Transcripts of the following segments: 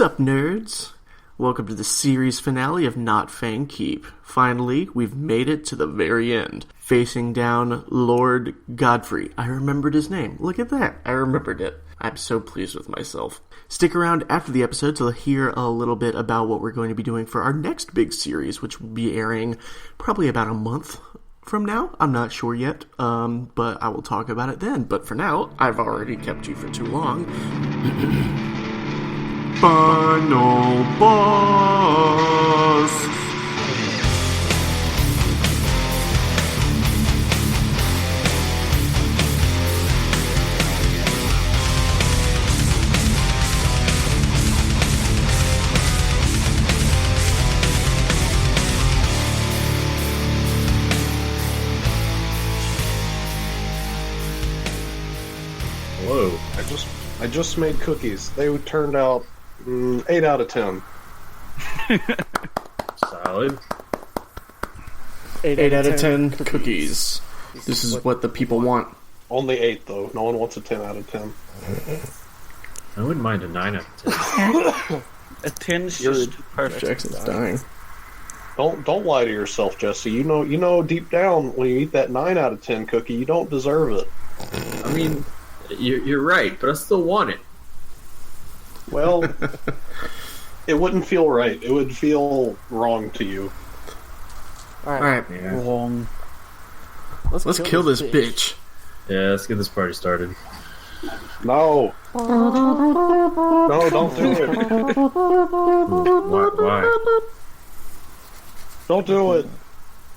Sup, nerds? Welcome to the series finale of Not-Fang Keep. Finally, we've made it to the very end. Facing down Lord Godfrey. I remembered his name. Look at that. I remembered it. I'm so pleased with myself. Stick around after the episode to hear a little bit about what we're going to be doing for our next big series, which will be airing probably about a month from now. I'm not sure yet, but I will talk about it then. But for now, I've already kept you for too long. Final boss. Hello. I just made cookies. They turned out 8 out of 10. Solid. 8 out of 10 cookies. This is what the people want. Only 8 though. No one wants a 10 out of 10. I wouldn't mind a 9 out of 10. A 10's just perfect. Jackson's dying. Don't lie to yourself, Jesse. You know deep down when you eat that 9 out of 10 cookie, you don't deserve it. I mean, you're right, but I still want it. Well, it wouldn't feel right. It would feel wrong to you. Alright. Yeah. Wrong. Let's kill this bitch. Yeah, let's get this party started. No. No, don't do it. Why? Don't do it.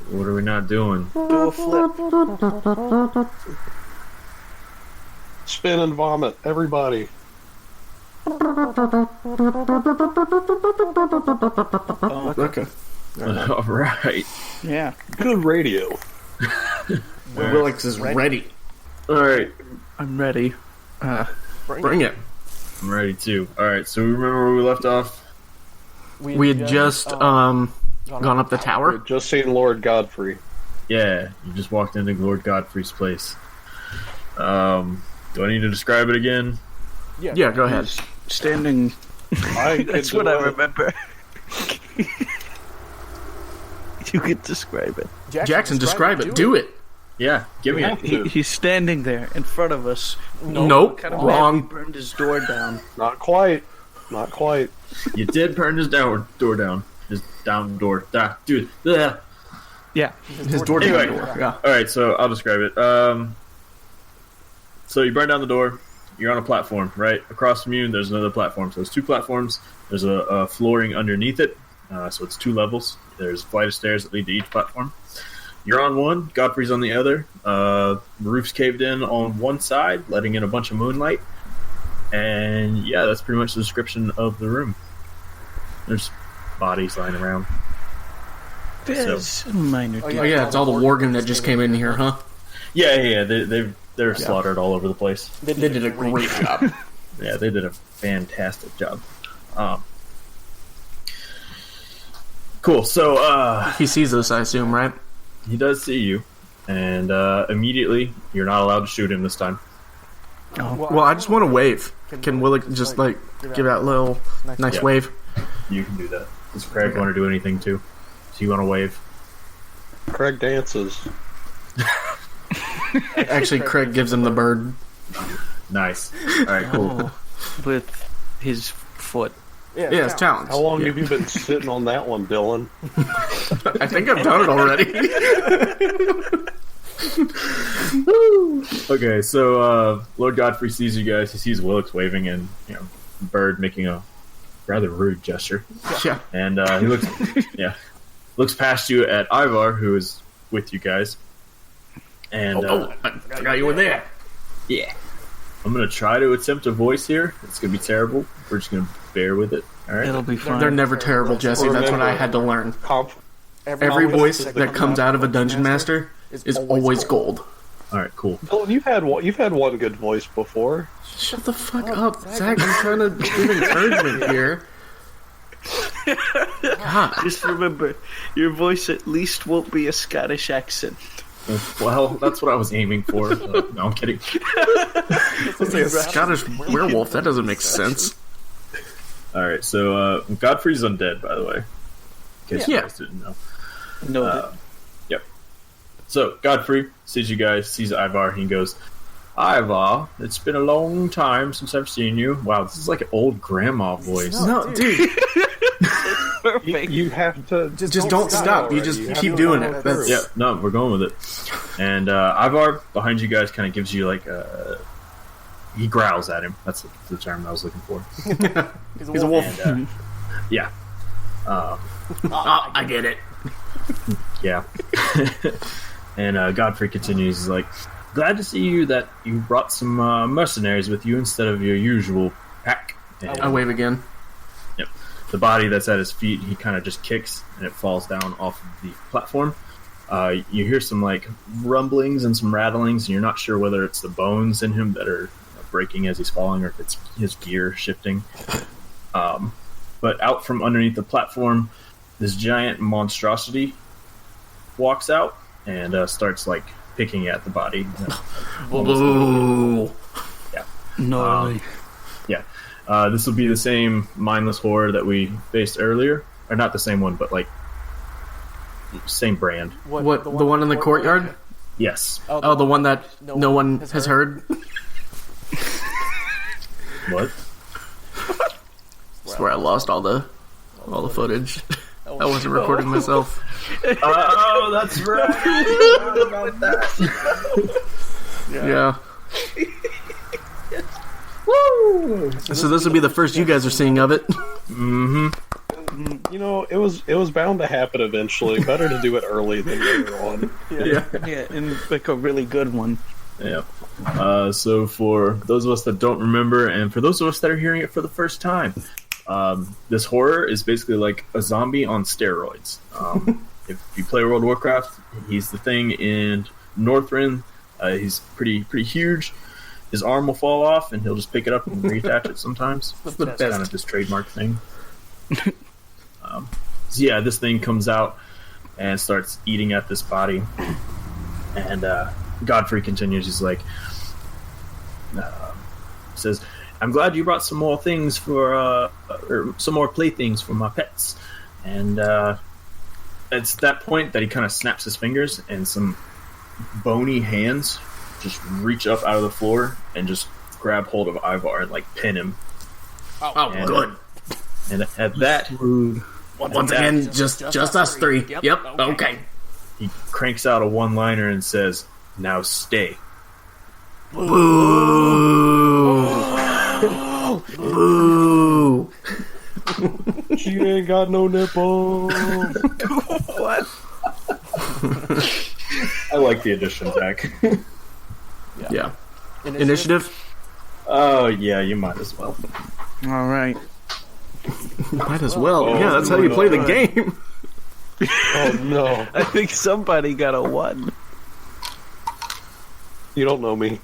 What are we not doing? Do a flip. Spin and vomit, everybody. Okay. Alright. Yeah. Good radio. Willix is ready. Alright. I'm ready. Bring it. I'm ready too. Alright, so we remember where we left off? We had just gone up the tower. We've just seen Lord Godfrey. Yeah, you just walked into Lord Godfrey's place. Do I need to describe it again? Yeah, go ahead. Standing. That's what I remember. You could describe it. Jackson, describe it. Do it. Yeah, give me it. He's standing there in front of us. Nope. Kind of Wrong. He burned his door down. Not quite. Not quite. You did burn his door down. His down door. Dude. Ugh. Yeah. His door Anyway. door. Yeah. Alright, so I'll describe it. So you burn down the door. You're on a platform, right? Across from you, there's another platform. So there's 2 platforms. There's a flooring underneath it. So it's 2 levels. There's a flight of stairs that lead to each platform. You're on one. Godfrey's on the other. The roof's caved in on one side, letting in a bunch of moonlight. And yeah, that's pretty much the description of the room. There's bodies lying around. There's a minor Oh yeah, it's all the Worgen that just came in here, huh? Yeah. They're slaughtered all over the place. They did a great job. Yeah, they did a fantastic job. Cool. So He sees us, I assume, right? he does see you, and immediately you're not allowed to shoot him this time. Well, I just want to wave. Can Willix just give that little nice Yeah. wave? You can do that. Does Craig want to do anything too? So you want to wave? Craig dances. Actually, Craig gives him the bird. Nice. All right, cool. with his foot. Yeah, it's challenge. How long have you been sitting on that one, Dylan? I think I've done it already. Okay, so Lord Godfrey sees you guys. He sees Willix waving and Bird making a rather rude gesture. Yeah. And he looks past you at Ivar, who is with you guys. And I forgot you were there. yeah, I'm gonna try to attempt a voice here. It's gonna be terrible. We're just gonna bear with it. All right. It'll be fine. They're never terrible, Jesse. That's what I had to learn. Every voice that comes out of a dungeon master is always gold. All right. Cool. Dylan, you've had one good voice before. Shut the fuck up, Zach. I'm trying to give encouragement here. God. Just remember, your voice at least won't be a Scottish accent. Well, that's what I was aiming for. No, I'm kidding. Let's say a Scottish werewolf. That doesn't make sense. All right, so Godfrey's undead, by the way. In case you Yeah. guys didn't know. No. Yep. So Godfrey sees you guys, sees Ivar, and he goes, Ivar, it's been a long time since I've seen you. Wow, this is like an old grandma voice. No, dude. Perfect. You have to Just don't stop. You just keep doing it. That's Yeah, no, we're going with it. And Ivar, behind you guys, kind of gives you like he growls at him. That's the term I was looking for. He's a wolf. And, yeah. I get it. Yeah. And Godfrey continues, he's like, glad to see you that you brought some mercenaries with you instead of your usual pack. And, I wave again. Yep. The body that's at his feet, he kind of just kicks, and it falls down off of the platform. You hear some like rumblings and some rattlings, and you're not sure whether it's the bones in him that are breaking as he's falling, or if it's his gear shifting. But out from underneath the platform, this giant monstrosity walks out and starts like picking at the body. Ooh. Yeah. Gnarly. This will be the same mindless horror that we faced earlier, or not the same one, but like same brand. What? The one in the courtyard? Yes. Oh, the one that no one has heard? What? That's where I lost all the footage. I wasn't recording myself. Oh, that's right. I forgot about that. Yeah. Woo! So this will be the first you guys are seeing of it. Mm-hmm. You know, it was bound to happen eventually. Better to do it early than later on. Yeah. Yeah, and like a really good one. Yeah. So for those of us that don't remember, and for those of us that are hearing it for the first time, this horror is basically like a zombie on steroids. If you play World of Warcraft, he's the thing in Northrend. He's pretty huge. His arm will fall off, and he'll just pick it up and reattach it sometimes. That's kind of his trademark thing. So yeah, this thing comes out and starts eating at this body. And Godfrey continues. He's like, says, "I'm glad you brought some more things for, or some more playthings for my pets." And it's that point that he kind of snaps his fingers, and some bony hands just reach up out of the floor and just grab hold of Ivar and like pin him. Oh, And- good. And at that, Once again, just us three. Yep. Okay. he cranks out a one-liner and says, "Now stay." Boo! Boo! She ain't got no nipples. What? I like the addition, Zach. Yeah. Initiative? Oh yeah, you might as well. All right. Might as well. Yeah, that's how you play the game. Oh no, I think somebody got a 1. you don't know me.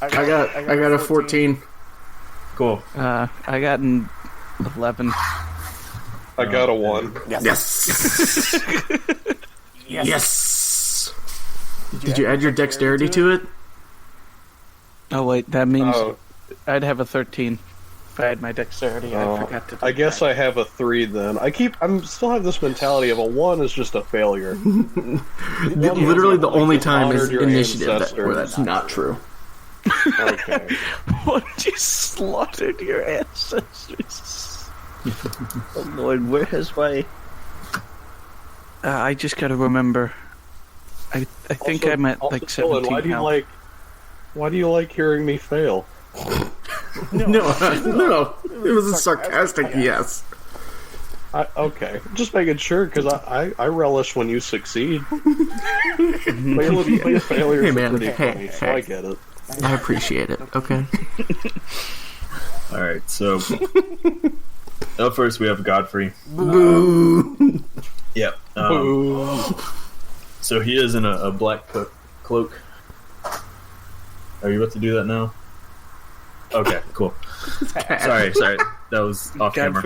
I got a 14. Cool. I got an 11. I got a 1. Yes. Yes. Did you add your dexterity to it? Oh wait, that means Oh, I'd have a 13 if I had my dexterity. I forgot to. Do I guess I have a 3 then. I'm still have this mentality of a 1 is just a failure. Literally the only time is honored your initiative where ancestors. that's not true. Okay. What? You slaughtered your ancestors. Oh Lord, where has my? I just gotta remember. I think I'm at like Dylan, 17 now. why do you like hearing me fail? No, it was a sarcastic yes. Okay, just making sure because I relish when you succeed. Failures Hey, are man. pretty Hey, funny, so hey. I get it. I appreciate it. Okay. All right, so up first we have Godfrey. Boo. Yep. So he is in a black cloak. Are you about to do that now? Okay, cool. Sorry, that was off camera.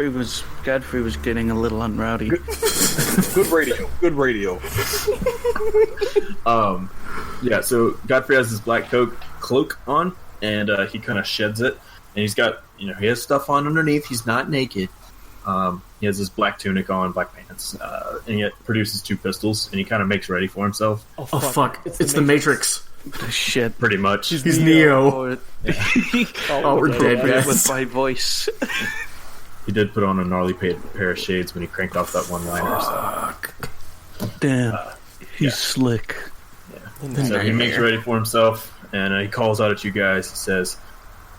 Godfrey was getting a little unrowdy. Good radio. Yeah, so Godfrey has this black cloak on, and he kind of sheds it, and he's got, he has stuff on underneath. He's not naked. He has his black tunic on, black pants, and he produces 2 pistols, and he kind of makes ready for himself. Oh fuck! It's the Matrix. Shit. Pretty much. He's Neo. Oh, we're dead, guys. With my voice. He did put on a gnarly pair of shades when he cranked off that one-liner. So. Damn. He's slick. Yeah. So he makes ready for himself, and he calls out at you guys. He says,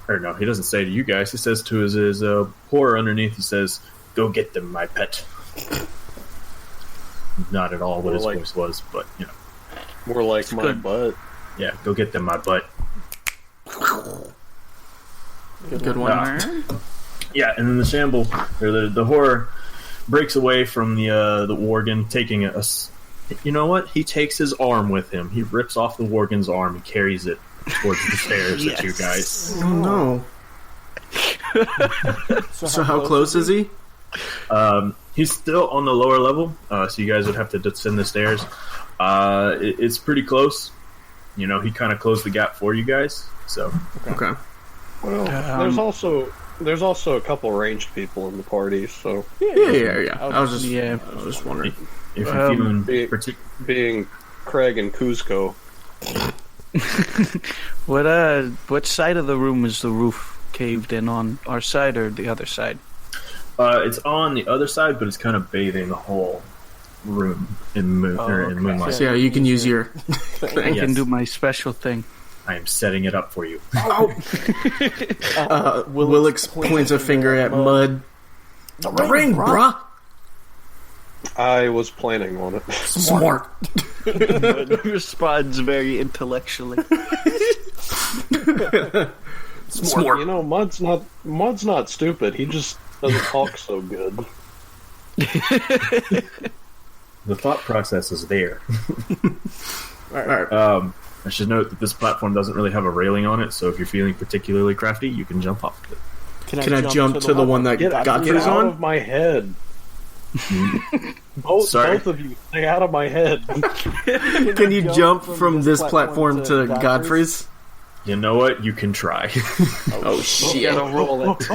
or no, he doesn't say to you guys. He says to his horror underneath, he says, "Go get them, my pet." Not at all what his voice was, but, More like my butt. Yeah, go get them, my butt. Good one. Yeah, and then the shamble, or the horror, breaks away from the Worgen, taking a. You know what? He takes his arm with him. He rips off the Worgen's arm and carries it towards the stairs at you guys. Oh no! So how close is he? He's still on the lower level, so you guys would have to descend the stairs. It's pretty close. He kind of closed the gap for you guys. So okay. Well, there's also a couple ranged people in the party. So Yeah. I was just wondering if you're feeling being Craig and Kuzco. What side of the room is the roof caved in on? Our side or the other side? It's on the other side, but it's kind of bathing the whole room in moonlight. So yeah, you can use your I can do my special thing. I am setting it up for you. Willix points a finger at Mud. The ring, bruh! I was planning on it. Smart. Mud responds very intellectually. Smart. Mud's not stupid. He just doesn't talk so good. The thought process is there. All right. I should note that this platform doesn't really have a railing on it, so if you're feeling particularly crafty, you can jump off of it. Can I jump to the one that Godfrey's Get out on? of my head. Both of you, stay out of my head. Can you jump from this platform to Godfrey's? You know what? You can try. Oh shit! Gotta roll it.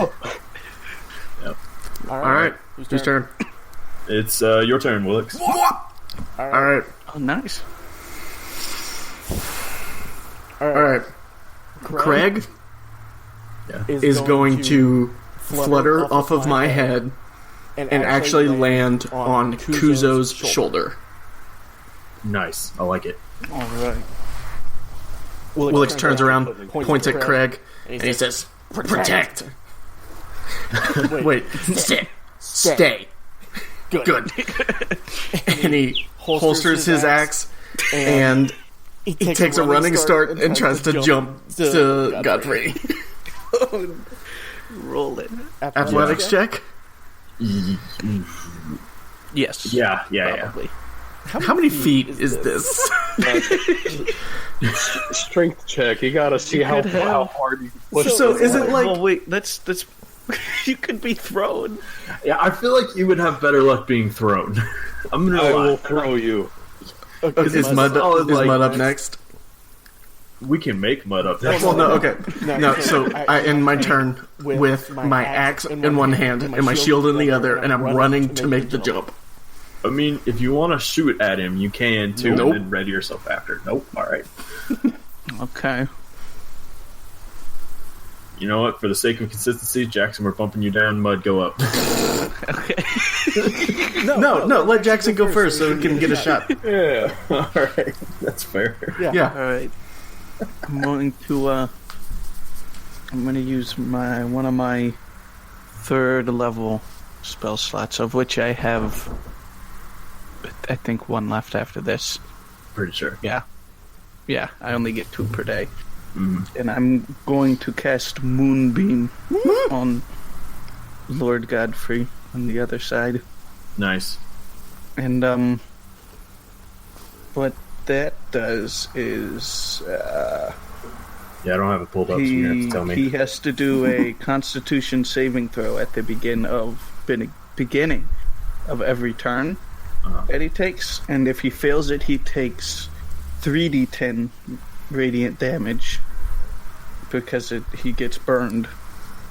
Yep. All right. Whose turn? It's your turn, Willix. All right. Oh, nice. All right. Craig is going to flutter off of my head and actually land on Kuzo's shoulder. Nice. I like it. All right. Willix turns around, points at Craig, and he says, "Protect." Wait. Stay. Good. And he holsters his axe, and he takes a running start and tries to jump to Godfrey. Roll it. Athletics check? Yes. Yeah. Probably. How many feet is this? Strength check. You gotta see how hard you can push. So is it like... Well, wait, that's you could be thrown. Yeah, I feel like you would have better luck being thrown. I will throw you. Is Mud up next? We can make Mud up. Well, no, okay. No, so I end my turn with my axe in one hand and my shield in the other, and I'm running to make the jump. I mean, if you want to shoot at him, you can too, and then ready yourself after. Nope. All right. Okay. You know what? For the sake of consistency, Jackson, we're bumping you down. Mud, go up. Okay. No. Let Jackson go first so we can get a shot. Yeah. All right. That's fair. Yeah. All right. I'm going to use one of my third level spell slots, of which I have, I think, one left after this. Pretty sure. Yeah. I only get 2 per day. Mm-hmm. And I'm going to cast Moonbeam on Lord Godfrey on the other side. Nice. And what that does is yeah, I don't have it pulled up, so you have to tell me. He has to do a Constitution saving throw at the beginning of every turn that he takes, and if he fails it, he takes 3d10 radiant damage because he gets burned.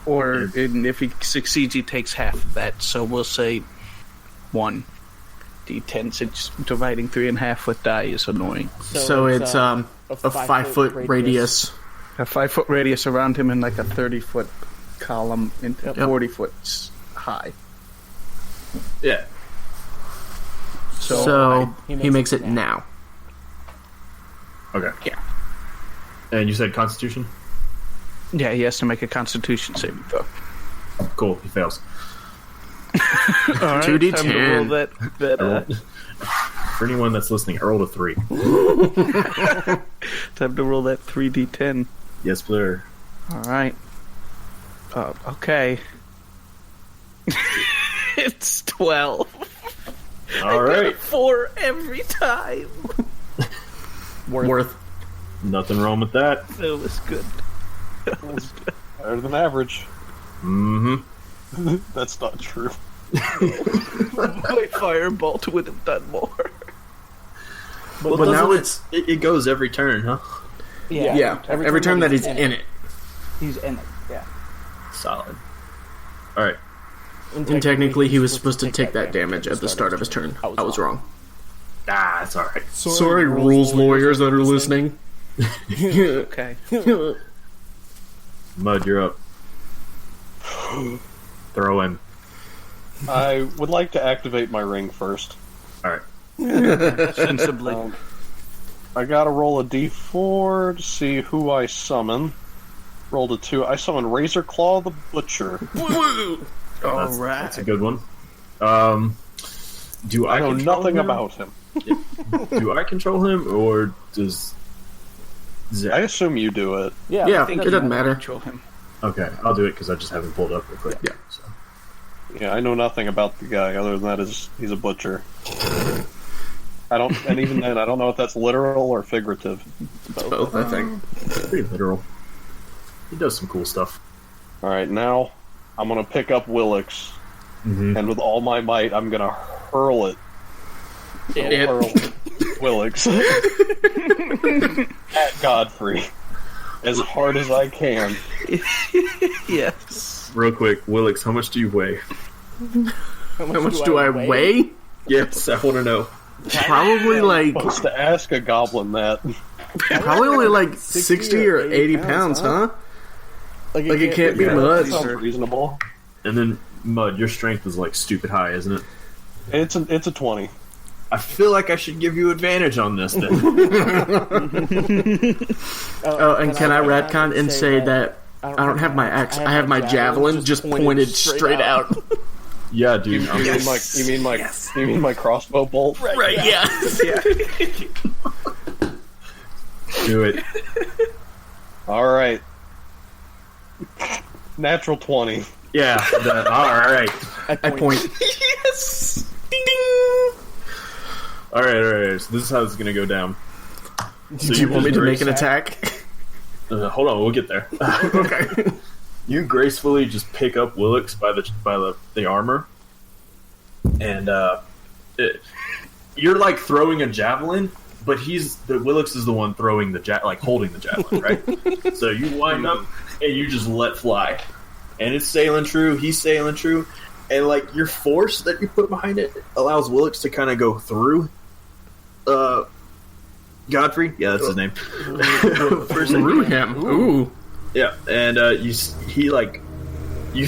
if he succeeds, he takes half of that. So we'll say 1 d10. Since dividing 3 in half with die is annoying. So it's a 5-foot radius. A 5-foot radius around him and like a 30-foot column and 40 foot high. Yeah. So he makes it now. Okay. Yeah. And you said Constitution? Yeah, he has to make a Constitution saving throw. Cool. He fails. All right, 2d10. time to roll that, For anyone that's listening, I rolled a 3. time to roll that 3d10. Yes, Blair. All right. Okay. It's 12. All right. 4 every time. Worth. Nothing wrong with that. That was good. Better than average. Mm-hmm. That's not true. My firebolt would have done more. But now it goes every turn, huh? Yeah. Every time that he's in it. He's in it, yeah. Solid. All right. And technically, he was supposed to take that damage at the start of his turn. I was wrong. Ah, it's all right. Sorry, rules lawyers that are listening. Okay. Mud, you're up. Throw in. I would like to activate my ring first. All right. Sensibly. I gotta roll a d4 to see who I summon. Rolled a 2. I summon Razor Claw the Butcher. That's a good one. Do I know control nothing him? about him. Do I control him, or does Zach? I assume you do it. Yeah, it doesn't matter. Control him. Okay, I'll do it because I just haven't pulled up real quick. Yeah. So. Yeah, I know nothing about the guy other than that he's a butcher. I don't, and even then, I don't know if that's literal or figurative. Both, I think. Pretty literal. He does some cool stuff. All right, now I'm gonna pick up Willix, and with all my might, I'm gonna hurl it. Hurl Willix at Godfrey as hard as I can. Yes. Real quick, Willix, how much do you weigh? How much do I weigh? Yes, I want to know. Probably like Supposed to ask a goblin that. probably only like 60 or 80 pounds, huh? Like it can't be much. Sounds reasonable. And then, Mud, your strength is like stupid high, isn't it? It's a 20. I feel like I should give you advantage on this then. Oh, and can I retcon and say that I don't have my axe, I have my javelin just pointed straight out. Yeah, dude. You mean my crossbow bolt? Right, yeah. Do it. All right. Natural 20. Yeah. All right. I point. Yes. Ding ding. All right. So this is how it's gonna go down. So Do you want me to make an attack? Hold on, we'll get there. Okay. You gracefully just pick up Willix by the armor, and you're like throwing a javelin, but Willix is the one throwing holding the javelin, right? So you wind up and you just let fly, and it's sailing true. He's sailing true, and like your force that you put behind it allows Willix to kind of go through. Godfrey, yeah, that's his name. Through him. Ooh. Yeah, and you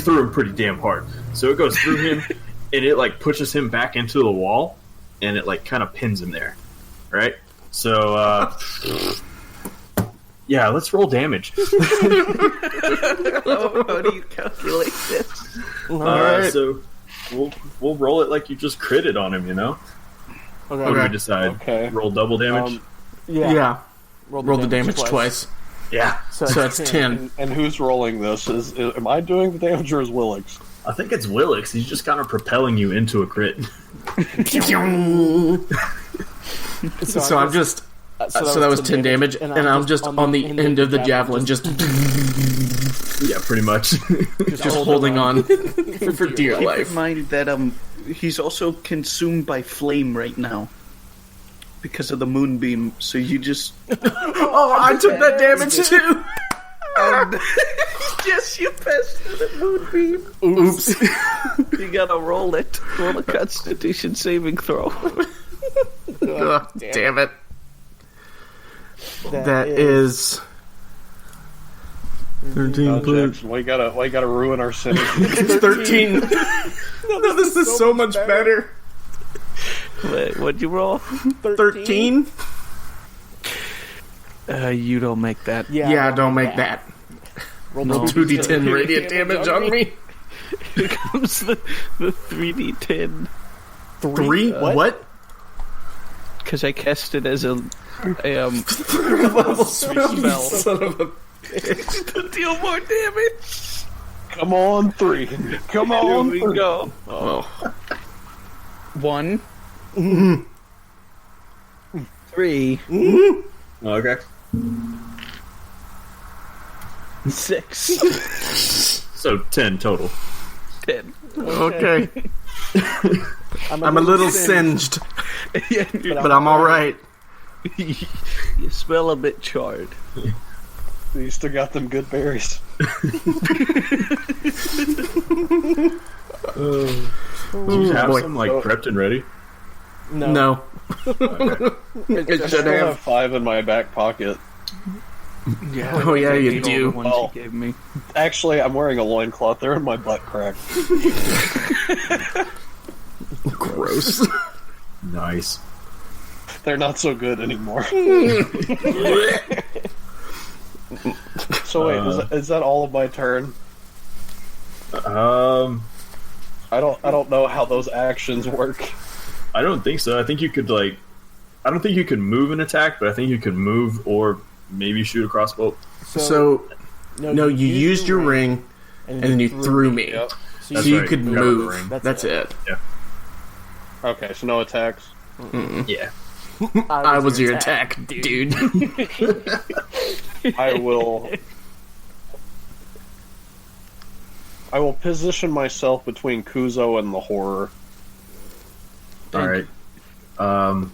threw him pretty damn hard, so it goes through him, and it like pushes him back into the wall, and it like kind of pins him there, right? So, yeah, let's roll damage. How do you calculate this? Alright. So we'll roll it like you just critted on him, you know? Okay. What do we decide? Okay. Roll double damage. Yeah. Roll the damage twice. Yeah. So that's 10. And who's rolling this? Am I doing the damage or is Willix? I think it's Willix. He's just kind of propelling you into a crit. So I'm just. So that was 10 damage, and I'm just on the end of the javelin, just. Yeah, pretty much. Just holding on for dear Keep life. in mind that he's also consumed by flame right now because of the moonbeam. So you just Oh, I took that damage too! one. Yes, you passed the moonbeam. Oops. You gotta roll it. Roll a Constitution saving throw. Ugh, damn it. That is 13 Jackson, why you gotta ruin our synergy? It's 13. No, this is so much better. Wait, what'd you roll? 13? You don't make that. Yeah, don't make that. Roll Roll 2d10 radiant damage on me. Here comes the 3d10. 3? What? Because I cast it as a Level spell. Son of a to deal more damage. Come on, 3. Come on, Here we 3. go. Oh. 1, 3, Okay. 6, So 10 total. 10. Okay. I'm a little singed, Yeah, but I'm alright. you smell a bit charred. You still got them good berries. Do you have boy. some like prepped and ready? No. Okay. It I should still have have. 5 in my back pocket. Yeah. Oh, yeah, you All the do. ones Oh. you gave me. Actually, I'm wearing a loincloth. They're in my butt crack. Gross. Nice. They're not so good anymore. So wait, is that all of my turn? I don't know how those actions work. I don't think so. I think you could I don't think you could move an attack, but I think you could move or maybe shoot a crossbow. So, no, you used your ring, and then you threw me. Yep. So That's you right. could Forgot about the move. ring. That's it. Okay, so no attacks. Yeah. I was your attack, dude. I will position myself between Kuzo and the horror. All right. Now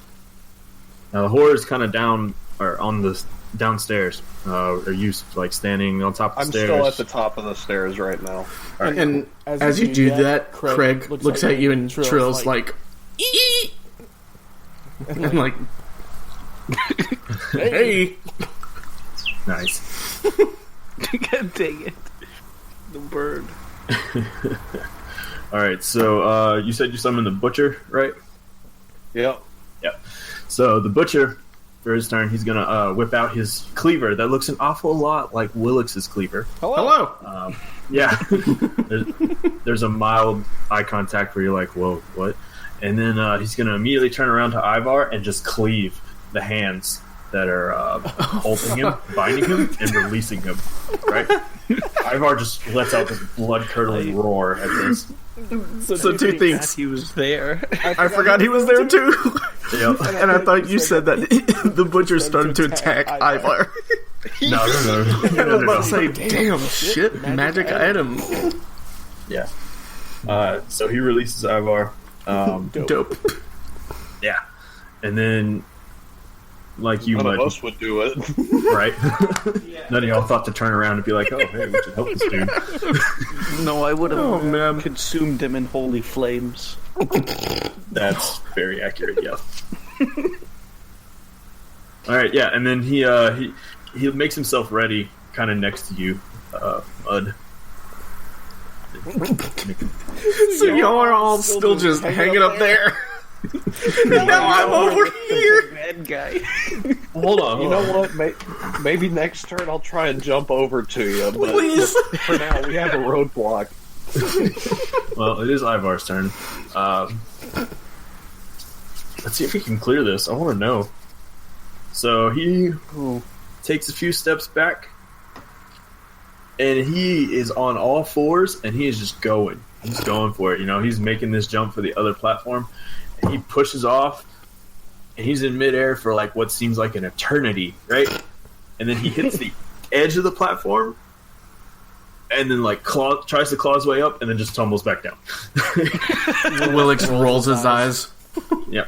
the horror is kind of down or on the downstairs. Are you like standing on top of the I'm stairs? still at the top of the stairs right now. And as you do that, Craig looks at you and trills like, "Ee!" And like, hey. Nice. God dang it. The bird. All right. So you said you summoned the butcher, right? Yep. Yep. So the butcher, for his turn, he's gonna whip out his cleaver that looks an awful lot like Willix's cleaver. Hello. Yeah. there's a mild eye contact where you're like, whoa, what? And then he's going to immediately turn around to Ivar and just cleave the hands that are holding him, binding him, and releasing him. Right? Ivar just lets out this blood-curdling roar at this. So two things. He was there. I forgot he was there too. Yep. And I thought you said that the butcher started to attack Ivar. No. I was about to say, damn, shit, magic item. Yeah. So he releases Ivar. Dope. Yeah. And then, like you None of might, us would do it. right? None of y'all thought to turn around and be like, oh, hey, we should help this dude. No, I would have Oh, man. consumed him in holy flames. That's very accurate, yeah. Alright, yeah, and then he makes himself ready kind of next to you, Mud. So y'all are all still just hanging up there. Now I'm over here. Bad guy. Hold on, You know what? Maybe next turn I'll try and jump over to you, but Please. for now we have a roadblock. Well, it is Ivar's turn. Let's see if he can clear this. I want to know. So he takes a few steps back, and he is on all fours, and he is just going. He's going for it. You know, he's making this jump for the other platform, and he pushes off, and he's in midair for like what seems like an eternity, right? And then he hits the edge of the platform, and then like tries to claw his way up, and then just tumbles back down. Willix rolls his eyes. Yeah.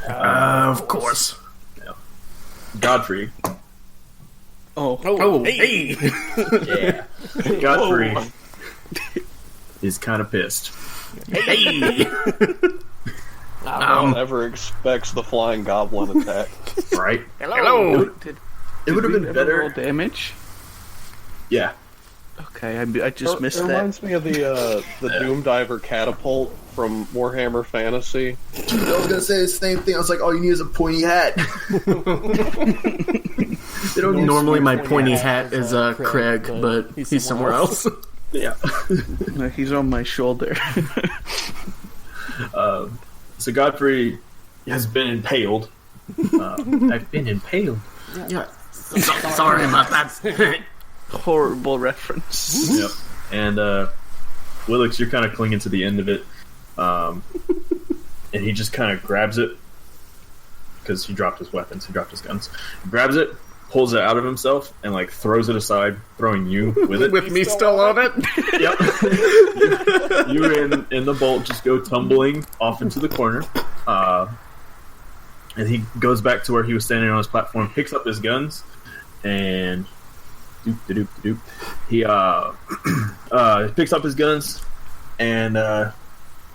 Of course. Godfrey. Oh, hey! Yeah. Godfrey is kind of pissed. Hey! No one ever expects the flying goblin attack. Right? Hello! It would have been Roll better. damage. Yeah. Okay, I just missed It that. reminds me of the Doom Diver catapult from Warhammer Fantasy. I was gonna say the same thing. I was like, all you need is a pointy hat. They don't need Normally my Pointy pointy hat hat is, is Craig, Craig, but but he's somewhere else. Yeah. No, he's on my shoulder. So Godfrey has been impaled. I've been impaled. Yeah. Sorry about that. Horrible reference. Yep. And Willix, you're kind of clinging to the end of it, and he just kind of grabs it because he dropped his weapons. He dropped his guns. He grabs it, pulls it out of himself, and like throws it aside, throwing you with it. With me still on it? Yep. You in the bolt just go tumbling off into the corner. And he goes back to where he was standing on his platform, picks up his guns, and he picks up his guns and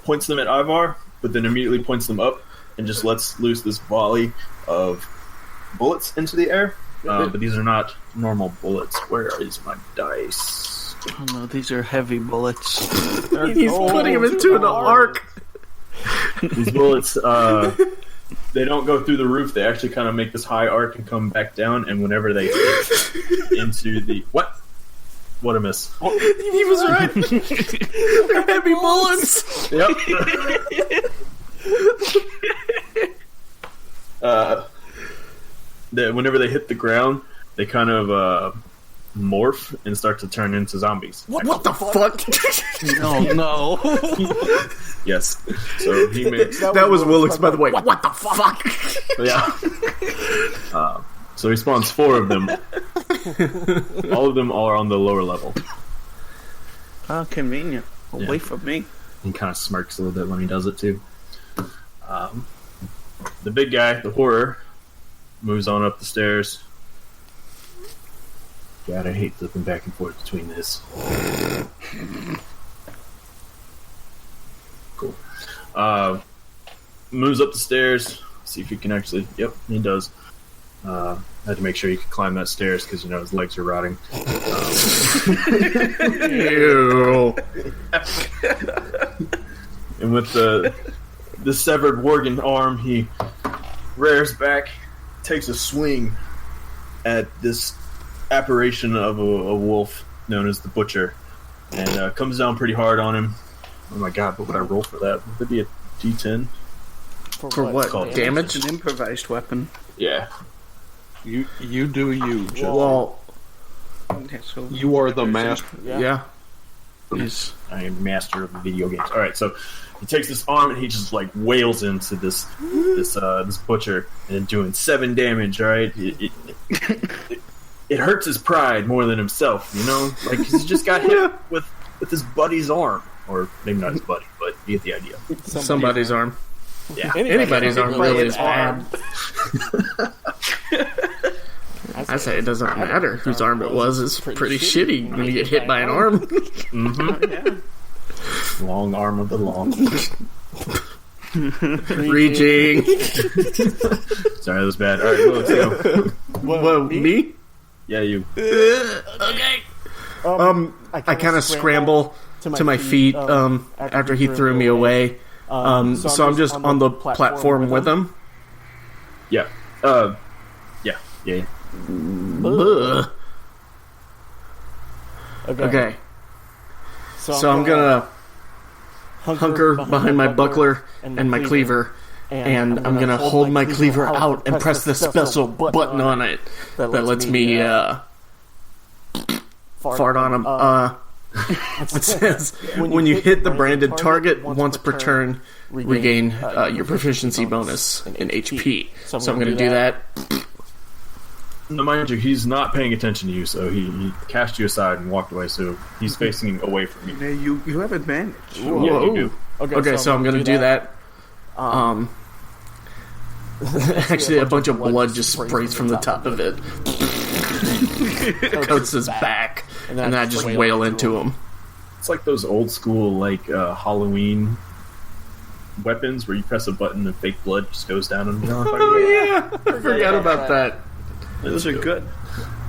points them at Ivar, but then immediately points them up and just lets loose this volley of bullets into the air. But these are not normal bullets. Where is my dice? Oh no, these are heavy bullets. He's putting him into an arc. These bullets, they don't go through the roof. They actually kind of make this high arc and come back down. And whenever they hit into the what a miss! He was right. They're heavy bullets. Yep. Whenever they hit the ground, they kind of morph and start to turn into zombies. What the fuck? No. Yes. So he makes That was Willix, by the way. What the fuck? yeah. So he spawns 4 of them. All of them are on the lower level. How convenient. Away from me. He kind of smirks a little bit when he does it too. The big guy, the horror, moves on up the stairs. God, I hate flipping back and forth between this. Cool. Moves up the stairs. See if he can actually. Yep, he does. I had to make sure he could climb that stairs because his legs are rotting. Ew. And with the severed Worgen arm, he rears back, takes a swing at this apparition of a wolf known as the Butcher, and comes down pretty hard on him. Oh my god, what would I roll for that? Would it be a D10? For what? Called Damage? It's an improvised weapon. Yeah. You do you, Jeff. Well, Yeah, so You are the master. yeah. is I am master of video games. Alright, so he takes this arm and he just like wails into this Butcher and doing 7 damage, alright? It hurts his pride more than himself, Like, 'cause he just got hit with his buddy's arm. Or maybe not his buddy, but you get the idea. Somebody's arm. Yeah. Anybody's arm really is bad. bad. I say it doesn't matter whose arm it was. It's pretty shitty when you get hit by an arm. Mm-hmm. Long arm of the long. Reaching. Sorry, that was bad. Alright, let's go. Whoa, me? Yeah, you. Okay. I kind of scramble to my feet after he threw me away. So I'm just on the platform with him. Yeah. Yeah. Ugh. Okay. So I'm gonna hunker behind my buckler and my cleaver, and I'm gonna hold my cleaver out and press the special button on it that lets me fart on him. It says, when you hit the branded target once per turn, regain your proficiency bonus in HP. So I'm going to do that. Now, mind you, he's not paying attention to you, so he cast you aside and walked away, so he's facing away from you. you have advantage. Yeah, you do. Okay, so I'm going to do that. Actually, a bunch of blood just sprays from the top of it. Coats his back, and then I just wail into him. It's like those old school, like, Halloween weapons where you press a button and fake blood just goes down and Oh, yeah! I forgot about that. Those are good.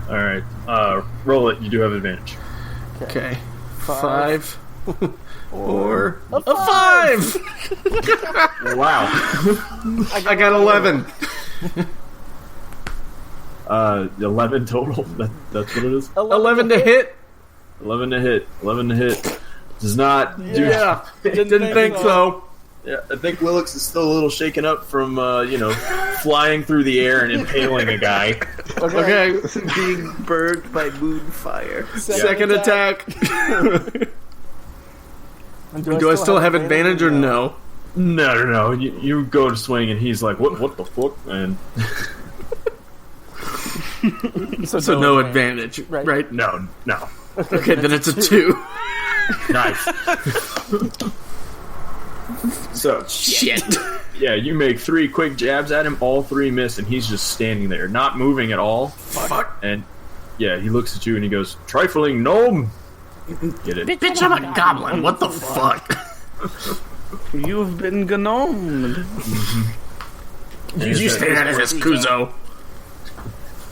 Alright, roll it. You do have advantage. Okay. 5. Or a 5! Wow. I got 11. 11 total. That's what it is? 11 to hit? 11 to hit. 11 to hit. Does not do... Yeah, didn't think so. Yeah, I think Willix is still a little shaken up from, flying through the air and impaling a guy. Okay. Being burned by moonfire. Second attack. Do I still have advantage or no? No. You go to swing and he's like, what the fuck? And... So no advantage, right? No. Okay, then it's a 2. Nice. So, Shit. yeah, you make 3 quick jabs at him, all 3 miss, and he's just standing there, not moving at all. Fuck. And, yeah, he looks at you and he goes, "Trifling gnome!" Get it? Bitch, I'm a goblin. What the fuck? You've been gnomed. You stay out of this, Kuzo.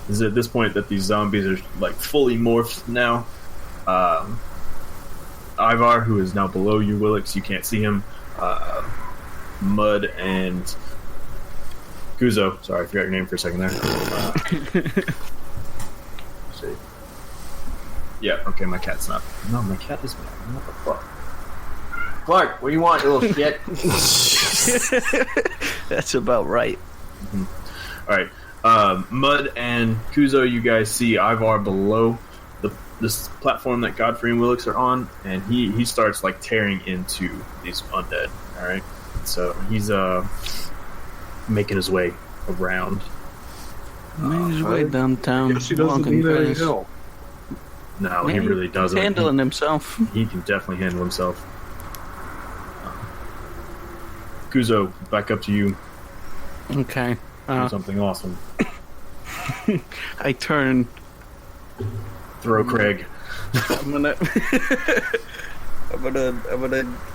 This is at this point that these zombies are, like, fully morphed now. Ivar, who is now below you, Willix, you can't see him. Mud and Kuzo. Sorry, I forgot your name for a second there. See. Yeah, okay, my cat's not. No, my cat is back. What the fuck? Clark, what do you want, you little shit? That's about right. Mm-hmm. Alright. Mud and Kuzo, you guys see Ivar below this platform that Godfrey and Willix are on, and he starts like tearing into these undead. All right, so he's making his way around. Making his way downtown. Guess he doesn't need any help. No, he really doesn't. Handling himself. He can definitely handle himself. Kuzo, back up to you. Okay. Do something awesome. I turn. Throw Craig. I'm gonna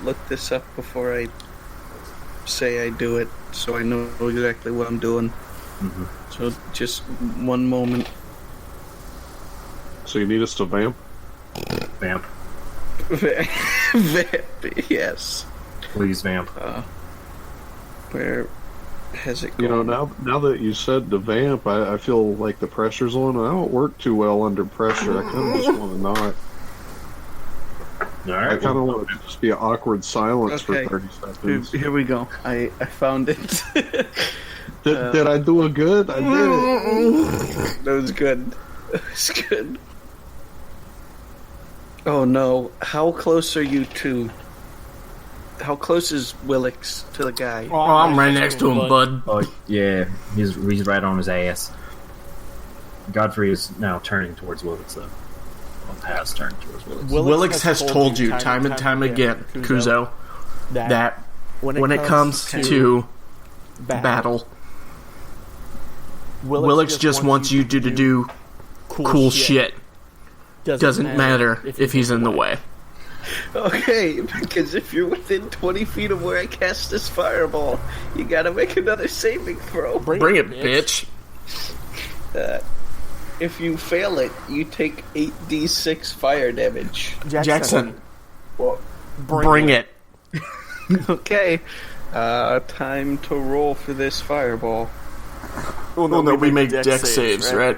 look this up before I say I do it, so I know exactly what I'm doing. Mm-hmm. So just one moment. So you need us to vamp? Vamp. Yes. Please vamp. Where has it You know, gone? now that you said to vamp, I feel like the pressure's on. I don't work too well under pressure. I kind of just want to not. All right. I kind of want to just be an awkward silence Okay. for 30 seconds. Here we go. I found it. Did I do it good? I did it. That was good. That was good. Oh no. How close are you to... How close is Willix to the guy? Oh, I'm right next to him, bud. Oh yeah, he's right on his ass. Godfrey is now turning towards Willix, though. Well, has turned towards Willix. Willix has told you time and time again, Kuzo, that when it comes to battle, Willix just wants you to do cool shit. Doesn't matter if he's in the way. Okay, because if you're within 20 feet of where I cast this fireball, you gotta make another saving throw. Bring it, bitch. If you fail it, you take 8d6 fire damage. Jackson, bring it. Okay, time to roll for this fireball. Well, no, we make deck saves, right?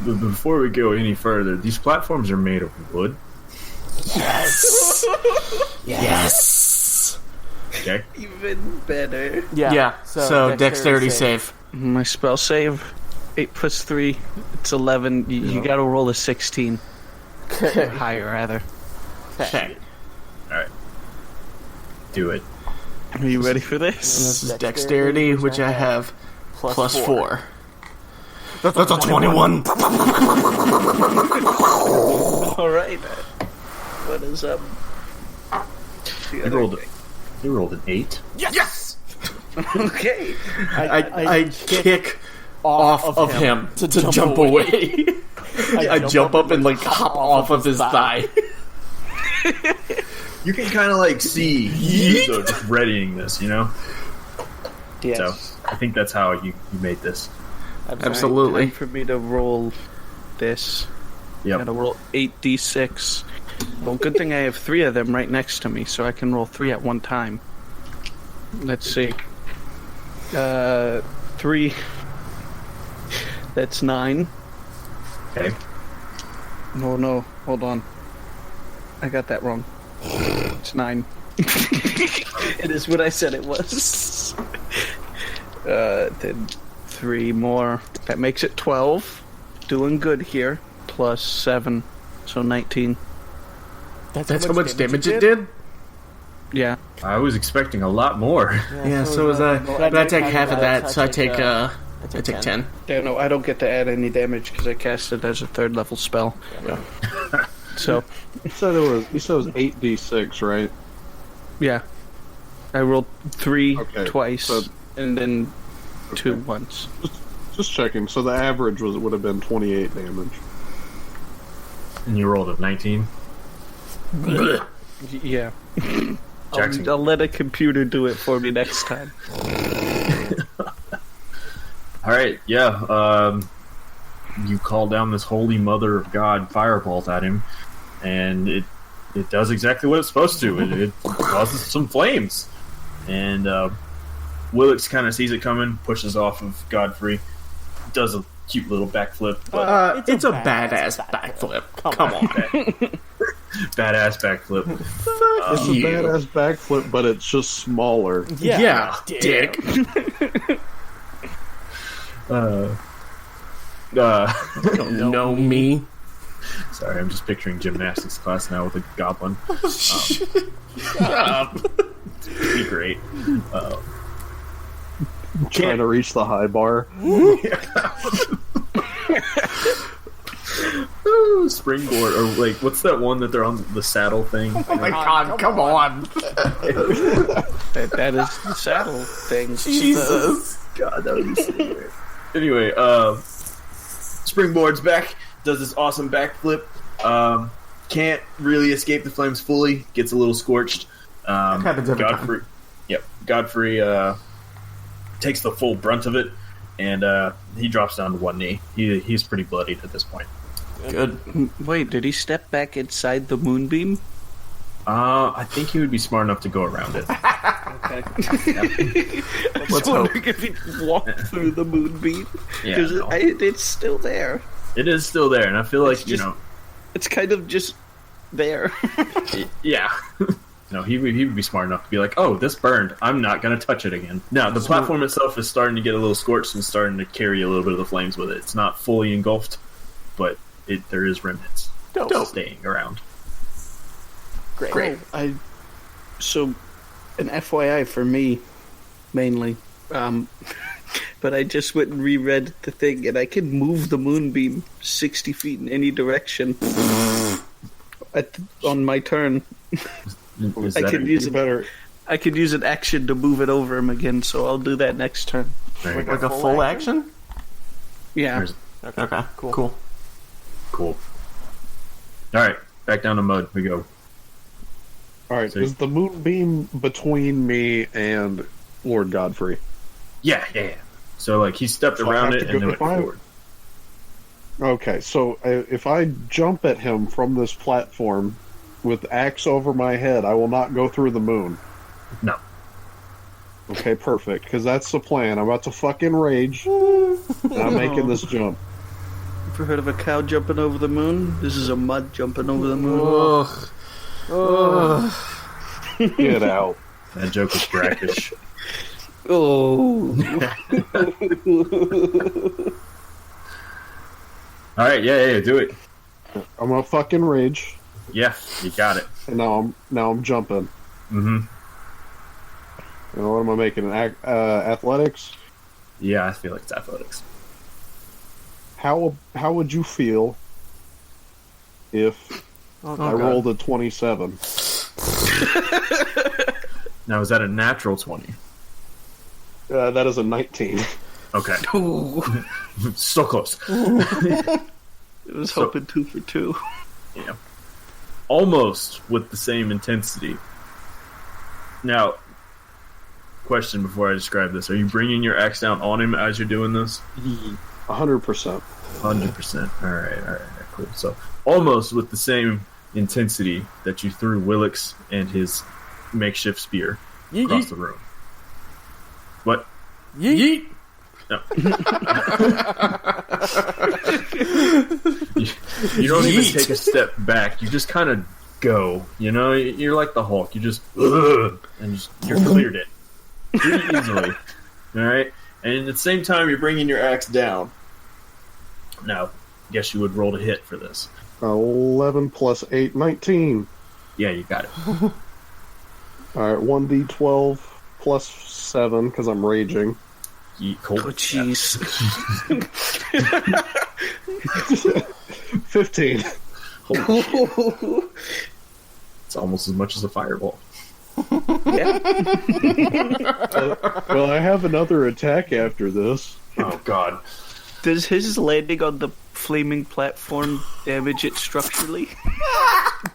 But before we go any further, these platforms are made of wood. Yes. Yes. Okay. Even better. Yeah. So dexterity save. My spell save, 8 plus 3, it's 11. You gotta roll a 16. Higher, rather. Okay. Alright. Do it. Are you ready for this? This is dexterity, which I have plus 4. That's a 21. Alright. What is up? You rolled an 8. Yes. Okay. I kick off of him to jump away. I jump up and like hop off of his thigh. You can kind of like see Kuzo just readying this, you know? Yes. So I think that's how you made this. Absolutely. Time for me to roll this. I'm Yep. gonna roll 8d6. Well, good thing I have 3 of them right next to me, so I can roll 3 at one time. Let's see. 3. That's 9. Okay. No, hold on. I got that wrong. It's 9. It is what I said it was. Then 3 more. That makes it 12. Doing good here. Plus 7. So 19. That's how much damage it did? Yeah. I was expecting a lot more. Yeah, so was I. But I take half of that, so I take 10. Yeah, no, I don't get to add any damage because I cast it as a 3rd level spell. Yeah. So, You said it was 8d6, right? yeah. I rolled 3 Okay, twice, so- and then 2 Okay. once. Just checking. So the average would have been 28 damage. And you rolled a 19. Yeah. Jackson. I'll let a computer do it for me next time. All right, yeah. You call down this holy mother of God firebolt at him, and it does exactly what it's supposed to. It causes some flames, and Willix kind of sees it coming, pushes off of Godfrey, does a cute little backflip. But It's a badass backflip. Come on. badass backflip. It's a badass backflip, but it's just smaller. Yeah, dick. Don't know me. Sorry, I'm just picturing gymnastics class now with a goblin. Shut up. It'd be great. Trying to reach the high bar. Springboard, or like, what's that one that they're on the saddle thing? Oh my god, come on. That is the saddle thing. Jesus. God, that would be so weird. Anyway, Springboard's back, does this awesome backflip. Can't really escape the flames fully, gets a little scorched. Happens every Godfrey, yep, Godfrey takes the full brunt of it, and he drops down to one knee. He's pretty bloodied at this point. Good. Wait, did he step back inside the moonbeam? I think he would be smart enough to go around it. Okay. Let's hope. If he walked through the moonbeam. Yeah, Because no. it's still there. It is still there, and I feel like, It's just- It's kind of just there. yeah. No, he would be smart enough to be like, oh, this burned. I'm not going to touch it again. Now, the platform itself is starting to get a little scorched and starting to carry a little bit of the flames with it. It's not fully engulfed, but there is remnants staying around. Great. So, an FYI for me, mainly. But I just went and reread the thing, and I can move the moonbeam 60 feet in any direction on my turn. Is I that could use You it. better. I could use an action to move it over him again, so I'll do that next turn. there you Like go. a full action? Yeah. Okay, cool. Cool. Alright, back down to mud we go. All right, So- is the moonbeam between me and Lord Godfrey? Yeah. So, like, he stepped So I around have it to and then go- went if I- forward. Okay, so if I jump at him from this platform with axe over my head, I will not go through the moon. No. Okay, perfect, because that's the plan. I'm about to fucking rage, and I'm making this jump. Ever heard of a cow jumping over the moon? This is a mud jumping over the moon. Ugh. Get out. That joke was brackish. Oh. Alright, yeah, do it. I'm gonna fucking rage, Yeah, you got it. and now I'm jumping. Mm-hmm. And what am I making? Athletics? Yeah, I feel like it's athletics. How would you feel if I rolled a 27? Now, is that a natural 20? That is a 19. Okay. So close. I was hoping 2 for 2. Yeah. Almost with the same intensity. Now, question before I describe this. Are you bringing your axe down on him as you're doing this? 100%. 100%. Alright, cool. So, almost with the same intensity that you threw Willix and his makeshift spear across the room. What? Yeet! No. you don't even take a step back. You just kind of go. You know, you're like the Hulk. You just you're cleared it pretty easily. All right, and at the same time, you're bringing your axe down. Now, I guess you would roll to hit for this. 11 plus 8, 19. Yeah, you got it. Alright, 1d12 plus 7, because I'm raging. Cool. Oh, jeez. 15. It's almost as much as a fireball. Yeah. Well, I have another attack after this. Oh, God. Does his landing on the flaming platform damage it structurally?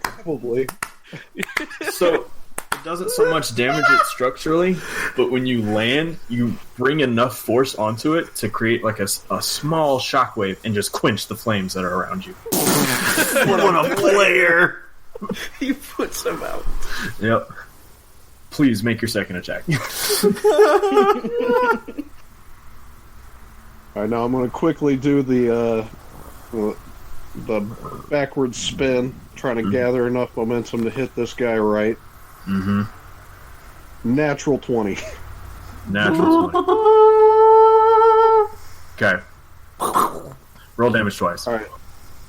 Probably. So, it doesn't so much damage it structurally, but when you land, you bring enough force onto it to create like a small shockwave and just quench the flames that are around you. What a player! He puts him out. Yep. Please make your second attack. Alright, now I'm going to quickly do the backward spin, trying to gather enough momentum to hit this guy right. Mm-hmm. Natural 20. Natural 20. Okay. Roll damage twice. Alright.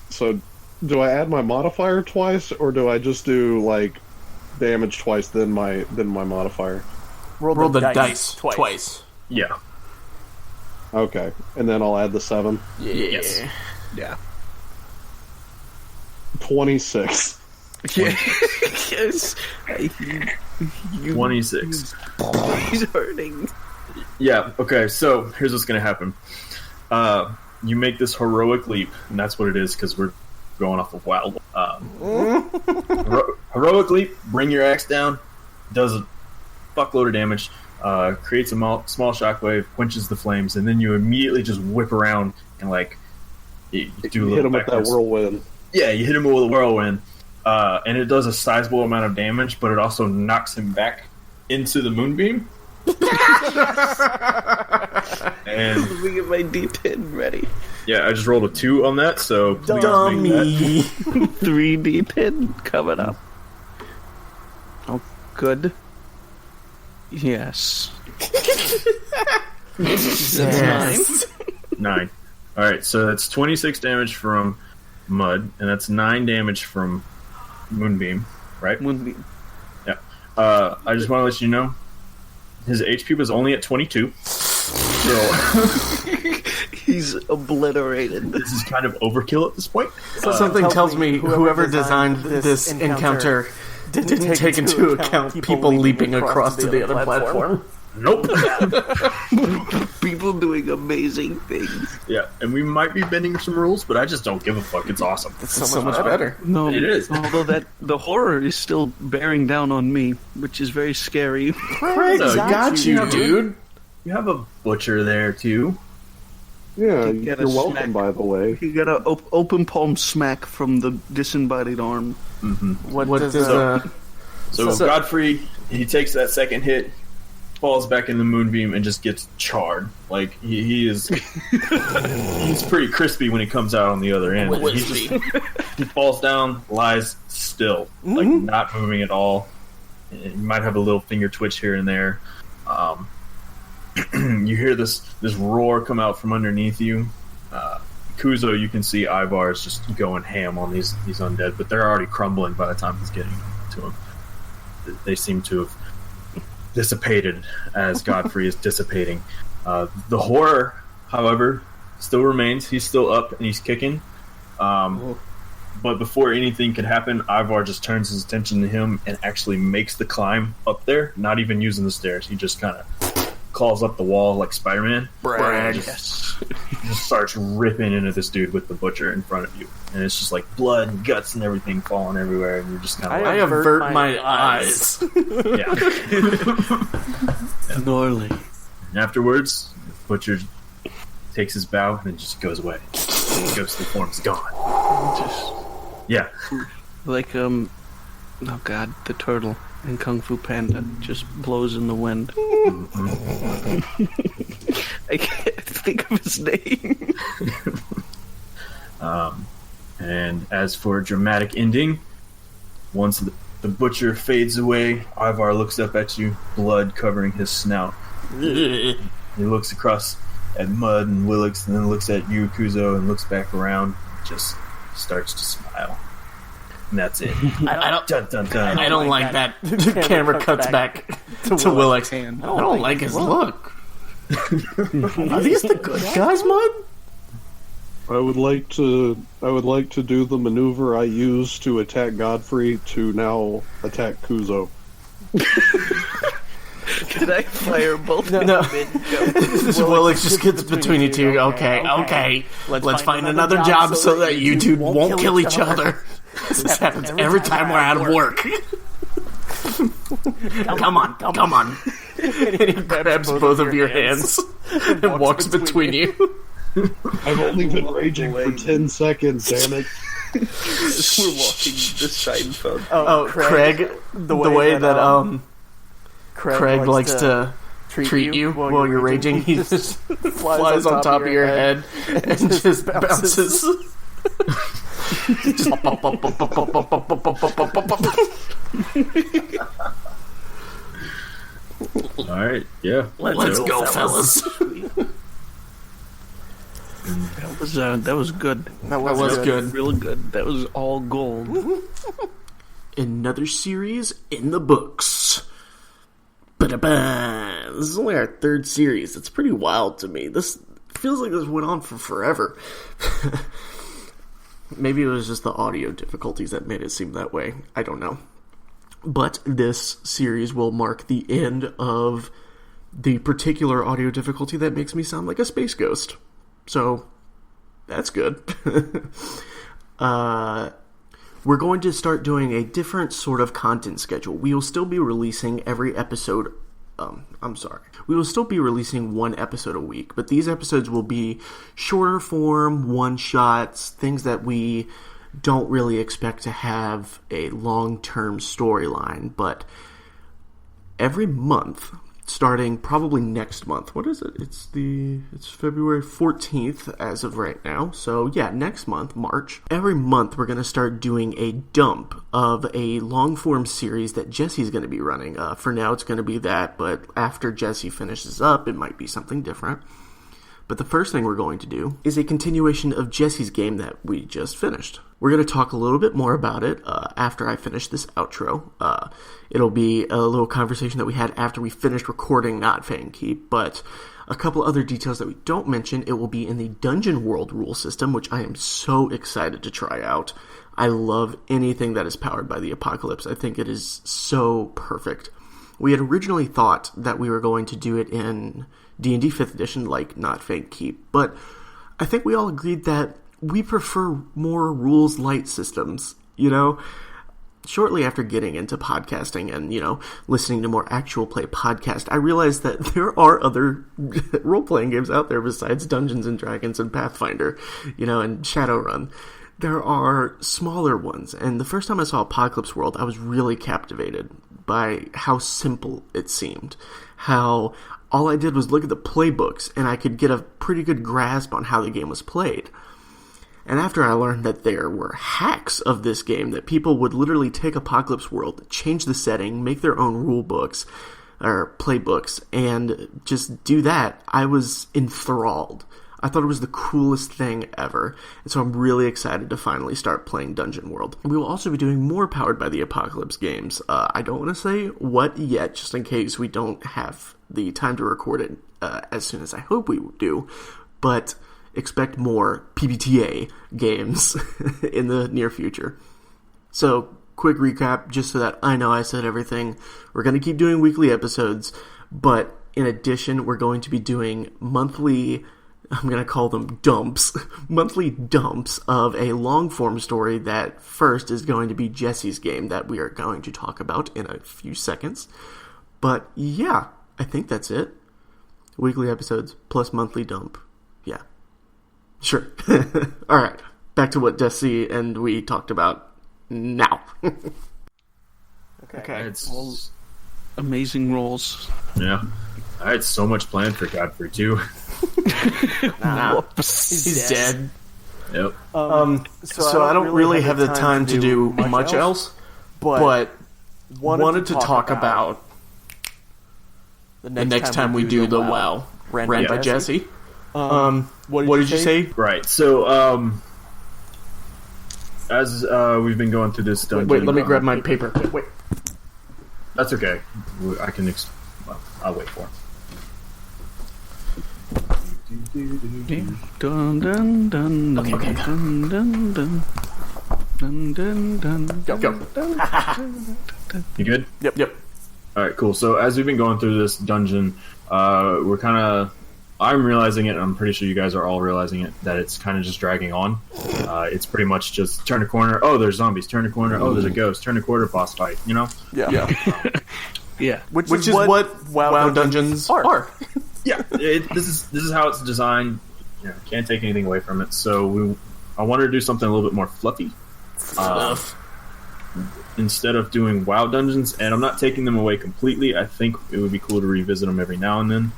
So, do I add my modifier twice, or do I just do, like, damage twice, then my modifier? Roll the dice twice. Yeah. Okay. And then I'll add the 7. Yes. Yeah. 26. Yeah. Yes. 26. He's hurting. Yeah, okay, so here's what's going to happen. You make this heroic leap, and that's what it is, because we're going off of wild. Heroic leap, bring your axe down, does a fuckload of damage, creates a small shockwave, quenches the flames, and then you immediately just whip around and, like, you do a little Hit him with that backwards. whirlwind. Yeah, you hit him with a whirlwind, and it does a sizable amount of damage, but it also knocks him back into the moonbeam. And Let me get my D10 ready. yeah, I just rolled a 2 on that, so please make that. Dummy! 3 D10 coming up. Oh, good. Yes. Yes. 9. Alright, so that's 26 damage from Mud, and that's 9 damage from Moonbeam, right? Moonbeam. Yeah. I just want to let you know, his HP was only at 22. So He's obliterated. this is kind of overkill at this point. So something tells me whoever designed this encounter didn't take into account people leaping across to the other platform. Nope. People doing amazing things. Yeah, and we might be bending some rules, but I just don't give a fuck. It's awesome. It's so much better. No, It is. Although the horror is still bearing down on me, which is very scary. Craig, got you, dude. You have a butcher there, too. Yeah, You get a you're welcome, smack. by the way. You got an open palm smack from the disembodied arm. What does So Godfrey, he takes that second hit, falls back in the moonbeam, and just gets charred. Like, he is... he's pretty crispy when he comes out on the other end. He falls down, lies still. Like, not moving at all. You might have a little finger twitch here and there. You hear this roar come out from underneath you. Kuzo, you can see Ivar is just going ham on these undead, but they're already crumbling by the time he's getting to him. They seem to have dissipated as Godfrey is dissipating. The horror, however, still remains. He's still up and he's kicking. But before anything can happen, Ivar just turns his attention to him and actually makes the climb up there, not even using the stairs. He just kind of claws up the wall like Spider-Man. Brag. Yes. Just starts ripping into this dude with the butcher in front of you, and it's just like blood and guts and everything falling everywhere, and you're just kind of I avert my eyes. yeah. Gnarly. And afterwards, the butcher takes his bow and then just goes away. His ghostly form's gone. Just Yeah. like oh god, the turtle in Kung Fu Panda just blows in the wind. I can't think of his name. And as for a dramatic ending, once the butcher fades away, Ivar looks up at you, blood covering his snout. He looks across at Mud and Willix, and then looks at you, Kuzo, and looks back around, just starts to smile. And that's it. I don't. Dun, dun, dun. I don't like that. The camera cuts back to Willix. I hand. don't like his look. Are these the good guys, Mud? I would like to do the maneuver I used to attack Godfrey to now attack Kuzo. Can I fire both of No. them? Willix just gets between you two. Okay. Let's find another job so that you two won't kill each other. This happens every time we're out of work. Come on. And he grabs both of your hands and walks between you. I've only been raging for 10 seconds, damn it. We're walking the Seinfeld. Oh, Craig, the way that Craig likes to treat you while you're raging, he just flies on top of your head and just bounces. Just pop. Alright, yeah. Let's go, fellas. That was good. That was good. Real good. That was all gold. Another series in the books. Ba-da-ba. This is only our third series. It's pretty wild to me. This feels like this went on for forever. Maybe it was just the audio difficulties that made it seem that way. I don't know. But this series will mark the end of the particular audio difficulty that makes me sound like a space ghost. So, that's good. We're going to start doing a different sort of content schedule. We will still be releasing every episode. We will still be releasing one episode a week, but these episodes will be shorter form, one-shots, things that we don't really expect to have a long-term storyline. But every month, starting probably next month. What is it? It's February 14th as of right now. So yeah, next month, March. Every month we're going to start doing a dump of a long-form series that Jesse's going to be running. For now it's going to be that, but after Jesse finishes up, it might be something different. But the first thing we're going to do is a continuation of Jesse's game that we just finished. We're going to talk a little bit more about it after I finish this outro. It'll be a little conversation that we had after we finished recording Not-Fang Keep, but a couple other details that we don't mention. It will be in the Dungeon World rule system, which I am so excited to try out. I love anything that is powered by the Apocalypse. I think it is so perfect. We had originally thought that we were going to do it in D&D 5th edition, like Not-Fang Keep, but I think we all agreed that we prefer more rules light systems, you know? Shortly after getting into podcasting and, listening to more actual play podcasts, I realized that there are other role-playing games out there besides Dungeons & Dragons and Pathfinder, and Shadowrun. There are smaller ones, and the first time I saw Apocalypse World, I was really captivated by how simple it seemed. How all I did was look at the playbooks, and I could get a pretty good grasp on how the game was played. And after I learned that there were hacks of this game, that people would literally take Apocalypse World, change the setting, make their own rule books, or playbooks, and just do that, I was enthralled. I thought it was the coolest thing ever, and so I'm really excited to finally start playing Dungeon World. We will also be doing more Powered by the Apocalypse games. I don't want to say what yet, just in case we don't have the time to record it as soon as I hope we do, but expect more PBTA games in the near future. So, quick recap, just so that I know I said everything. We're going to keep doing weekly episodes, but in addition, we're going to be doing monthly, I'm going to call them dumps, monthly dumps of a long-form story that first is going to be Jesse's game that we are going to talk about in a few seconds. But yeah, I think that's it. Weekly episodes plus monthly dump. Yeah. Sure. All right. Back to what Jesse and we talked about now. Okay. It's Amazing rolls. yeah. I had so much planned for Godfrey too. He's dead. Yep. So I don't really have the time to do much else, but wanted to talk about the next time we do the WoW ran by Jesse. What did you say? Right. So as we've been going through this dungeon. Wait, let me grab my paper. Wait. That's okay. I can. I'll wait for him. Dun dun dun. Okay. Dun dun dun. Dun dun dun. Go. You good? Yep. All right, cool. So as we've been going through this dungeon, we're kind of. I'm realizing it, and I'm pretty sure you guys are all realizing it, that it's kind of just dragging on. It's pretty much just turn a corner, oh, there's zombies, turn a corner, oh, there's a ghost, turn a corner, boss fight, you know? Yeah. Yeah. Which is what WoW dungeons are. Yeah, this is how it's designed. You know, can't take anything away from it. So I wanted to do something a little bit more fluffy. Instead of doing WoW dungeons, and I'm not taking them away completely, I think it would be cool to revisit them every now and then.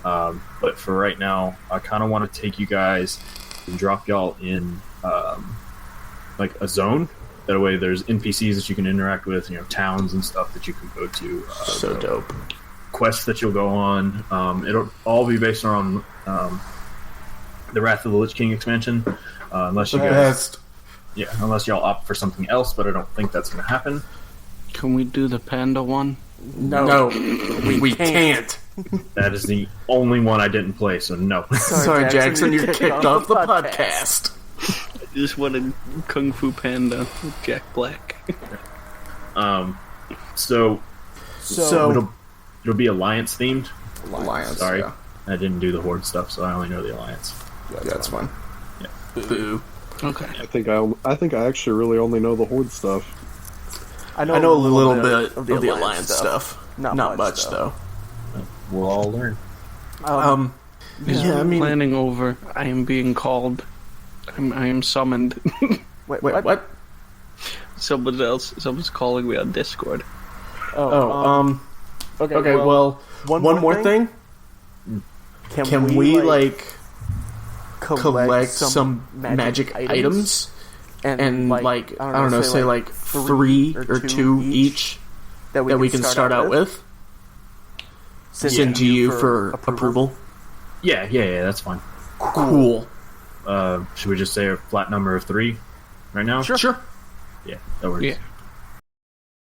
But for right now, I kind of want to take you guys and drop y'all in like a zone. That way, there's NPCs that you can interact with, you know, towns and stuff that you can go to. So dope. Quests that you'll go on. It'll all be based on the Wrath of the Lich King expansion, unless you guys, unless y'all opt for something else. But I don't think that's going to happen. Can we do the panda one? No, we can't. That is the only one I didn't play, so no. Sorry, Jackson, you're kicked off the podcast. I just wanted Kung Fu Panda with Jack Black. So it'll be Alliance themed. Alliance. Sorry, Yeah. I didn't do the Horde stuff, so I only know the Alliance. Yeah, that's fine. Yeah. Boo. Okay. I think I actually really only know the Horde stuff. I know a little bit of the Alliance stuff. Not much though. We'll all learn. Yeah, I mean, Planning over. I am being called. I am summoned. Wait, what? Someone's calling me on Discord. Okay, well, one more thing. Can we like collect some magic items and like I don't know, say like 3 or 2 each that we can start out with? Send to you for approval. Yeah, that's fine. Cool. Should we just say a flat number of 3 right now? Sure. Yeah, that works. Yeah.